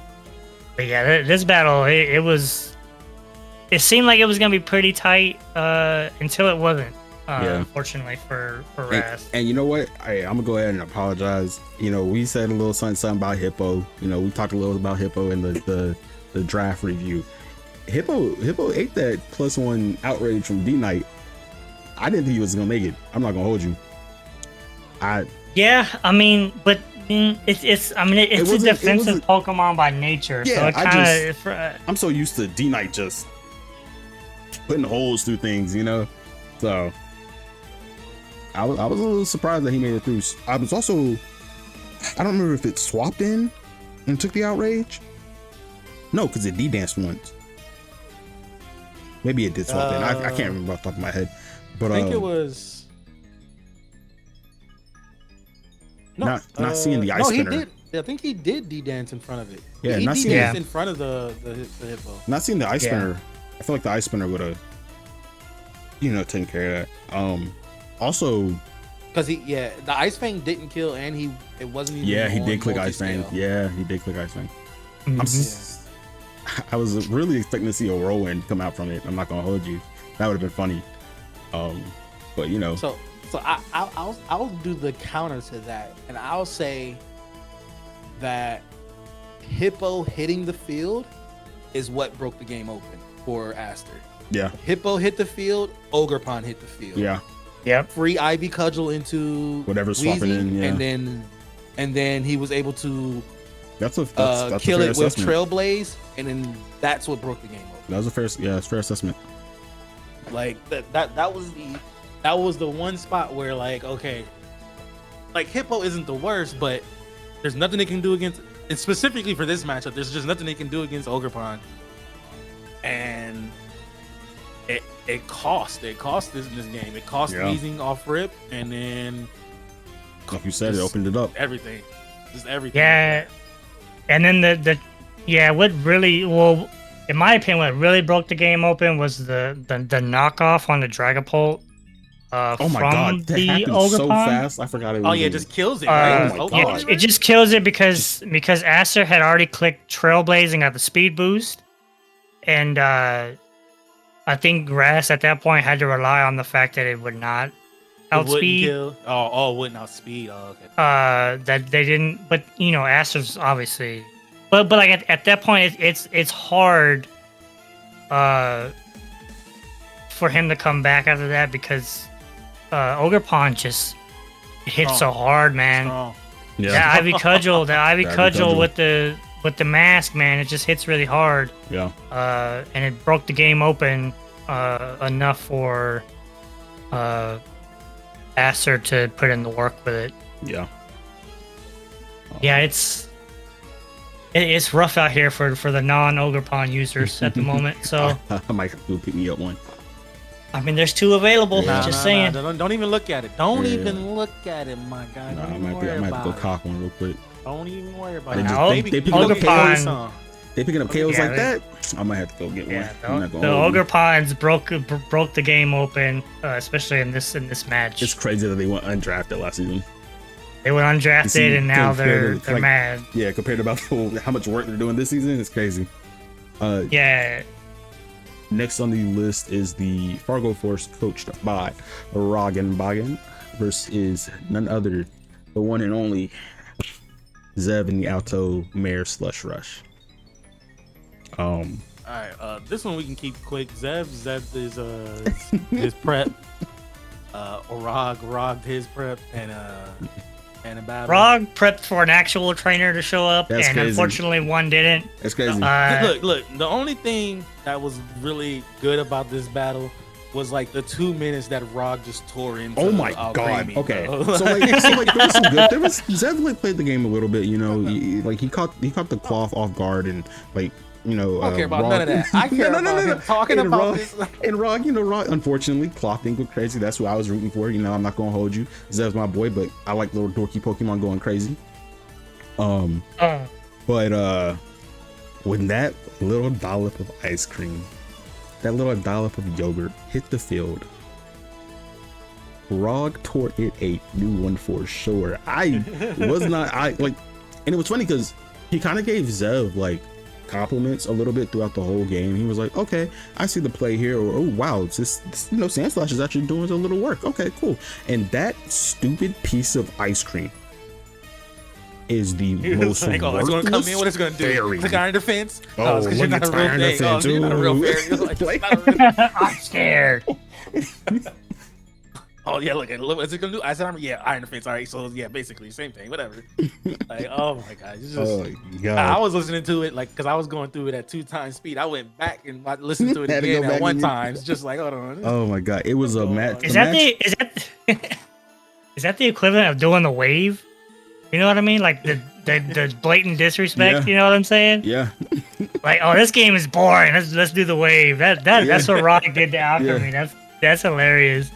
yeah, this battle, it seemed like it was gonna be pretty tight until it wasn't. Unfortunately for Raz. And you know what? I'm gonna go ahead and apologize. You know, we said a little something about Hippo. You know, we talked a little about Hippo in the draft review. Hippo ate that +1 outrage from D-Knight. I didn't think he was gonna make it. I'm not gonna hold you. Yeah, I mean, but it's a defensive Pokemon by nature. Yeah, so it I'm so used to D-Knight just putting holes through things, you know. So I was a little surprised that he made it through. I was also, I don't remember if it swapped in and took the outrage. No, because it D-danced once. Maybe it did swap in. I can't remember off the top of my head. But I think it was. No, not seeing the ice spinner. He did. I think he did D-dance in front of it. Yeah, he not seeing D-danced in front of the Hippo. Not seeing the ice spinner. I feel like the ice spinner would have, you know, taken care of that. Also, because the Ice Fang didn't kill, and it wasn't even. Yeah, he did click Ice Fang. Yeah, he did click Ice Fang. Mm-hmm. I was really expecting to see a whirlwind come out from it. I'm not gonna hold you. That would have been funny. But you know. So I'll do the counter to that, and I'll say that Hippo hitting the field is what broke the game open for Aster. Yeah. Hippo hit the field, Ogerpon hit the field. Yeah. Yep. Free Ivy Cudgel into whatever's swapping in, yeah. And then he was able to that's kill it with assessment. Trailblaze, and then that's what broke the game open. That was it's fair assessment. Like that was the one spot where, like, okay, like Hippo isn't the worst, but there's nothing they can do against, and specifically for this matchup, there's just nothing they can do against Ogerpon. And it cost this game. It cost Weezing off rip, and then like you said, it opened it up. Everything. Yeah. And then what really, well, in my opinion, what really broke the game open was the knockoff on the Dragapult. Oh my god, that happened so fast. I forgot it was. Oh yeah, it just kills it, right? Oh my god. It just kills it because Aster had already clicked Trailblaze and got the speed boost. And I think grass at that point had to rely on the fact that it would not It wouldn't outspeed. kill. Oh, it wouldn't outspeed. Oh, okay. That they didn't, but you know, Aster's obviously, but like at that point, it's hard, for him to come back after that because, Ogerpon just hits so hard, man. Strong. Yeah. That Ivy Cudgel, Cudgel. with the mask, man, it just hits really hard. Yeah. And it broke the game open, enough for, Aster to put in the work with it. Yeah. Yeah, it's rough out here for the non-Ogerpon users at the moment. So I might have to pick me up one. I mean, there's 2 available. Yeah. Just saying. Don't even look at it. Don't Yeah. even look at it, my guy. Don't I even might worry have to about go it. cock one real quick. Don't even worry about They it. just- No, they pick up Ogerpon- KOs. They picking up KOs Yeah, like that. I might have to go get one. Yeah, I'm not the gonna hold you. Ogerpons broke the game open, especially in this match. It's crazy that they went undrafted last season. They went undrafted, See, and now compared to, they're like, mad. Yeah, compared to about how much work they're doing this season, it's crazy. Yeah, Next on the list is the Fargo Force, coached by Roggenbogen, versus none other, the one and only Zev in the Alto Mare Slush Rush. All right, this one we can keep quick. Zev is his prep. Rog his prep and a battle. Rog prepped for an actual trainer to show up, That's and crazy. unfortunately, one didn't. That's crazy. Look. The only thing that was really good about this battle was like the 2 minutes that Rog just tore into. Oh my Al god. Gramy, Okay. bro. So like there was some good. Zev like played the game a little bit, you know. He caught the cloth off guard and like, you know, I don't care about Rog- none of that. I care No. about him talking And about Rog- this. And Rog, unfortunately, cloth didn't go crazy. That's who I was rooting for. You know, I'm not gonna hold you. Zev's my boy, but I like little dorky Pokemon going crazy. But when that little dollop of ice cream, that little dollop of yogurt hit the field, Rog tore it a new one for sure. And it was funny because he kind of gave Zev like compliments a little bit throughout the whole game. He was like, okay, I see the play here, or oh wow, it's this Sandslash is actually doing a little work. Okay, cool. And that stupid piece of ice cream is the most Like, oh, it's gonna come in. What it's gonna do? fairy. Click iron defense. Oh, it's 'cause look you're not at a real iron fairy. defense. You're not a real Ooh. fairy. You're like, Like- it's not a real- I'm scared. Oh yeah, look, what's it gonna do? I said, iron defense. All right, so yeah, basically same thing. Whatever. Like, oh my god, it's just. Oh god. I was listening to it like because I was going through it at 2 times speed. I went back and listened to it Had to again go back at 1 and- time. It's just like, hold on. Oh my god, it was a match. Is that is that the equivalent of doing the wave? You know what I mean? Like the blatant disrespect. Yeah. You know what I'm saying? Yeah. Like, oh, this game is boring. Let's do the wave. That's what Rock did to Alchemy. That's hilarious.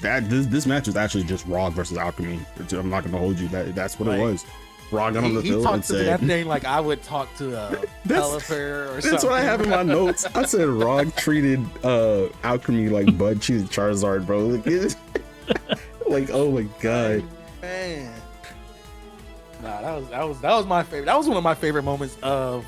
This match was actually just Rog versus Alchemy. I'm not gonna hold you. That's what Like, it was. Rog got on the He field and talked to said, that thing like I would talk to a Pelipper or something. that's what I have in my notes. I said Rog treated Alchemy like Bud treated Charizard, bro. Like, oh my god. Man. Nah, that was my favorite. That was one of my favorite moments of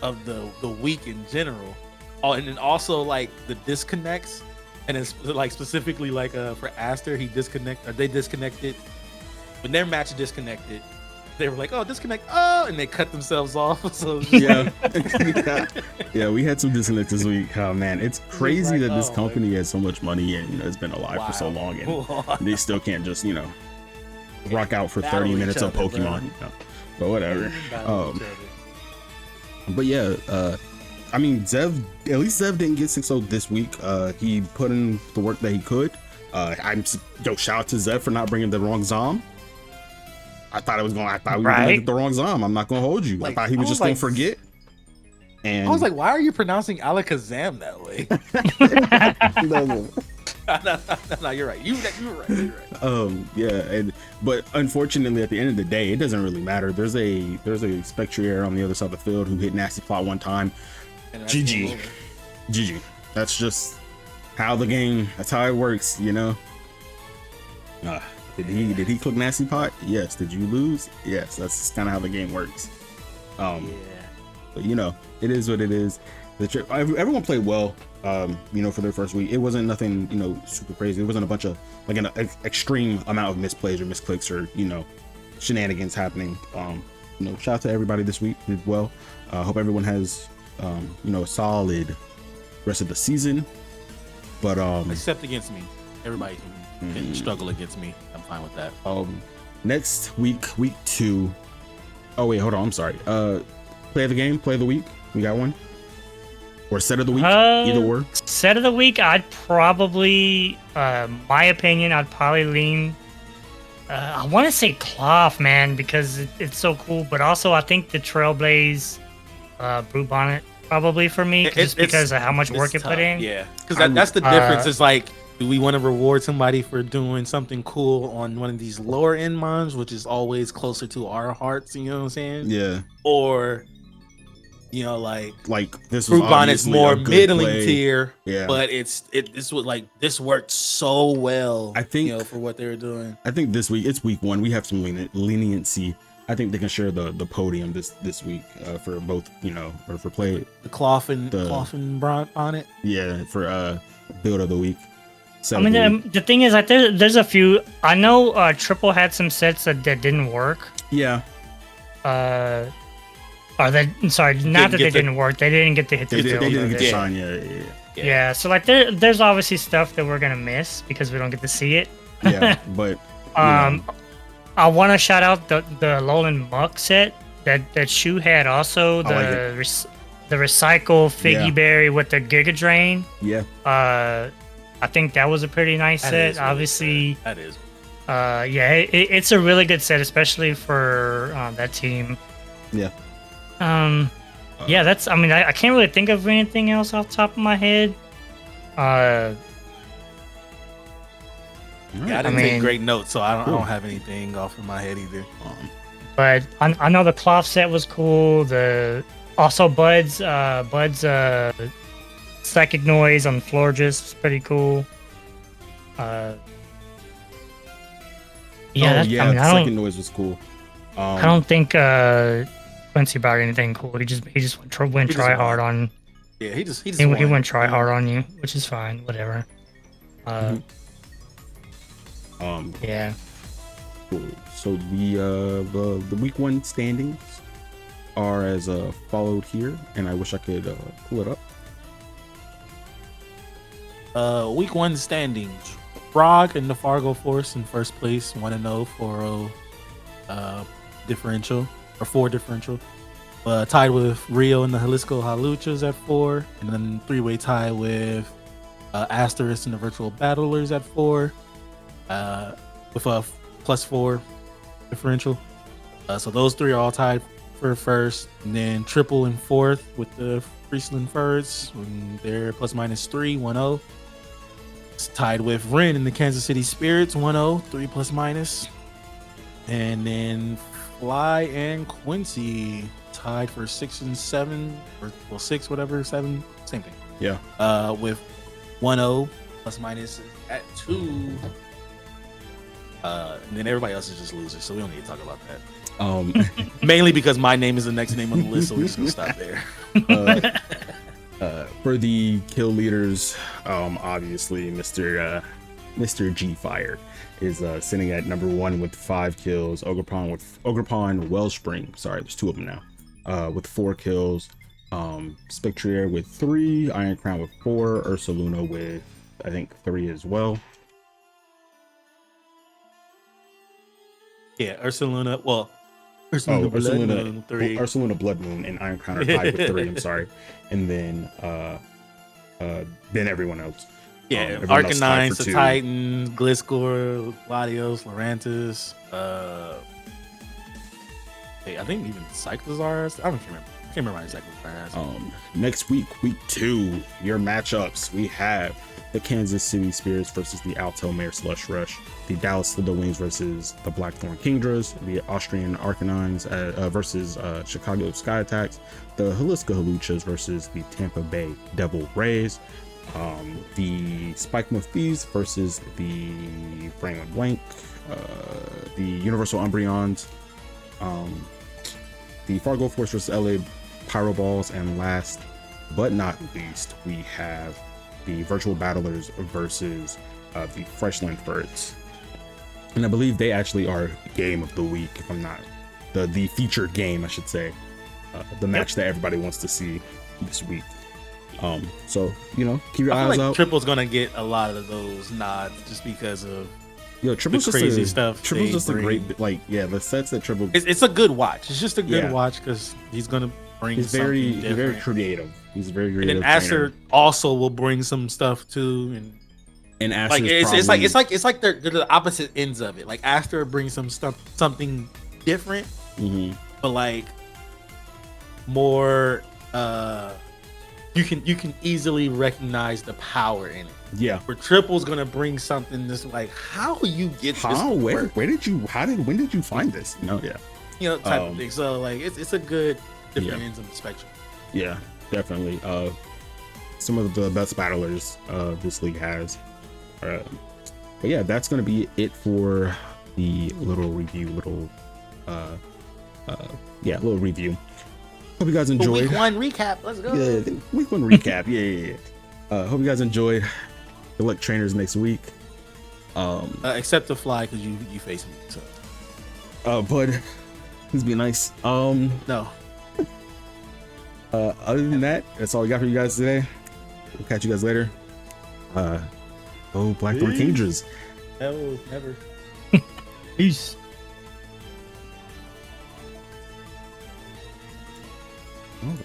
the week in general. Oh, and then also like the disconnects, and it's like specifically like for Aster, they disconnected when their match disconnected. They were like, oh, disconnect, oh, and they cut themselves off. So Yeah. Yeah, we had some disconnects this week. Oh man, it's crazy like, that this oh, company has so much money and it's been alive for so long, and they still can't just rock out for 30 Battle minutes each of other, Pokemon. But whatever. Battle each other. But yeah, I mean, Zev didn't get 6-0 this week. He put in the work that he could. Shout out to Zev for not bringing the wrong Zom. I thought we were gonna get the wrong Zom. I'm not gonna hold you. Like, I thought he was just gonna forget. And I was like, why are you pronouncing Alakazam that way? No, you're right. You're right. Yeah, but unfortunately, at the end of the day, it doesn't really matter. There's a Spectrier on the other side of the field who hit Nasty Plot one time. And that's GG. over. GG. That's just how the game. That's how it works, you know. Did he click Nasty Pot? Yes. Did you lose? Yes. That's kind of how the game works. Yeah. But it is what it is. Everyone played well. For their first week, it wasn't nothing, super crazy. It wasn't a bunch of like an extreme amount of misplays or misclicks or shenanigans happening. Shout out to everybody this week did well. Hope everyone has a solid rest of the season. But except against me, everybody can struggle against me. I'm fine with that. Next week 2. Oh wait, hold on. I'm sorry. Play of the game, play of the week. We got one. Or set of the week, either or. Set of the week, I'd probably, my opinion, I'd probably lean. I want to say Cloth, man, because it's so cool. But also, I think the Trailblaze Brute Bonnet probably for me, just because of how much work it put in. Yeah, because that's the difference. It's like, do we want to reward somebody for doing something cool on one of these lower end mons, which is always closer to our hearts? You know what I'm saying? Yeah. Or like this Brute Bonnet's more middling tier, yeah. But this worked so well. I think for what they were doing. I think this week it's week 1. We have some leniency. I think they can share the podium this week for both, or for play the cloth and bonnet. Yeah, for build of the week. I mean, the thing is, like, there's a few. I know Triple had some sets that didn't work. Yeah. Sorry, not that they didn't work. They didn't get to hit the build. They didn't get to shine. Yeah. So like, there's obviously stuff that we're gonna miss because we don't get to see it. Yeah, but I want to shout out the Lowland Muck set that Shu had also, the recycle Figgy Berry with the Giga Drain. Yeah. I think that was a pretty nice set. Really obviously, that is. It's a really good set, especially for that team. Yeah. That's. I mean, I can't really think of anything else off the top of my head. I didn't take great notes, so I don't have anything off of my head either. But I know the cloth set was cool. Bud's psychic noise on Florges is pretty cool. Psychic noise was cool. I don't think Quincy brought anything cool. He just went try hard on. Yeah, he went try hard on you, which is fine. Whatever. Yeah. Cool. So the week 1 standings are as followed here, and I wish I could pull it up. Week 1 standings: Frog and the Fargo Force in first place, 1-0, 4-0 differential, or 4 differential. Tied with Rio and the Jalisco Haluchas at 4, and then 3-way tie with Asterisk and the Virtual Battlers at 4, with a +4 differential. So those 3 are all tied for first, and then Triple in 4th with the Friesland Furs. They're ±3, 1-0. It's tied with wRenn and the Kansas City Spirits, 1-0, 3±. And then Fly and Quincy tied for 6 and 7, or 6, whatever, 7, same thing. Yeah. With 1-0 ± at 2. And then everybody else is just losers, so we don't need to talk about that. Mainly because my name is the next name on the list, so we're just gonna stop there. For the kill leaders, obviously Mr. G Fire is sitting at number 1 with 5 kills. Ogrepon Wellspring, sorry, there's 2 of them now, with 4 kills. Spectrier with 3, Iron Crown with 4, Ursaluna with I think 3 as well. Yeah, Ursaluna. Well, Ursaluna 3. Ursaluna Blood Moon and Iron Crown are tied with 3. I'm sorry, and then everyone else. Yeah, Arcanine, Titan, Gliscor, Gladios, Lurantis. I think even Cyclozar. I don't remember. I can't remember how Cyclozar. Next week 2, your matchups. We have the Kansas City Spirits versus the Alto Mare Slush Rush, the Dallas Slitherwings versus the Blackthorn Kingdras, the Austrian Arcanines versus Chicago Sky Attacks, the Jalisco Haluchas versus the Tampa Bay Devil Rays, the Spikemuth Thieves versus the Franklin Blank, the Universal Umbreons, the Fargo Force versus LA Pyro Balls, and last but not least, we have the Virtual Battlers versus the Freshland Birds. And I believe they actually are game of the week, if I'm not the featured game, I should say. The match that everybody wants to see this week. So, you know, keep your eyes out. Triple's gonna get a lot of those nods just because of Triple's the crazy stuff. Triple's just a great, the sets that Triple. It's a good watch. It's just a good watch because he's gonna bring. He's very creative. He's very creative. And then Aster also will bring some stuff too, and Aster it's like they're the opposite ends of it. Like Aster brings something different, but like more. You can easily recognize the power in it. Yeah. Where Triple's gonna bring something that's like, how you get this? When did you find this? Type of thing. So like it's a good different ends of the spectrum. Yeah, definitely. Some of the best battlers this league has. But yeah, that's gonna be it for the little review. Little review. Hope you guys enjoyed. Week 1 recap. Let's go. Yeah, week 1 recap. Yeah. Hope you guys enjoyed. Good luck, trainers, next week. Except the fly because you face me. So. Bud, please be nice. No. Other than that, that's all we got for you guys today. We'll catch you guys later. Blackthorn Kingdras. No, never. Peace.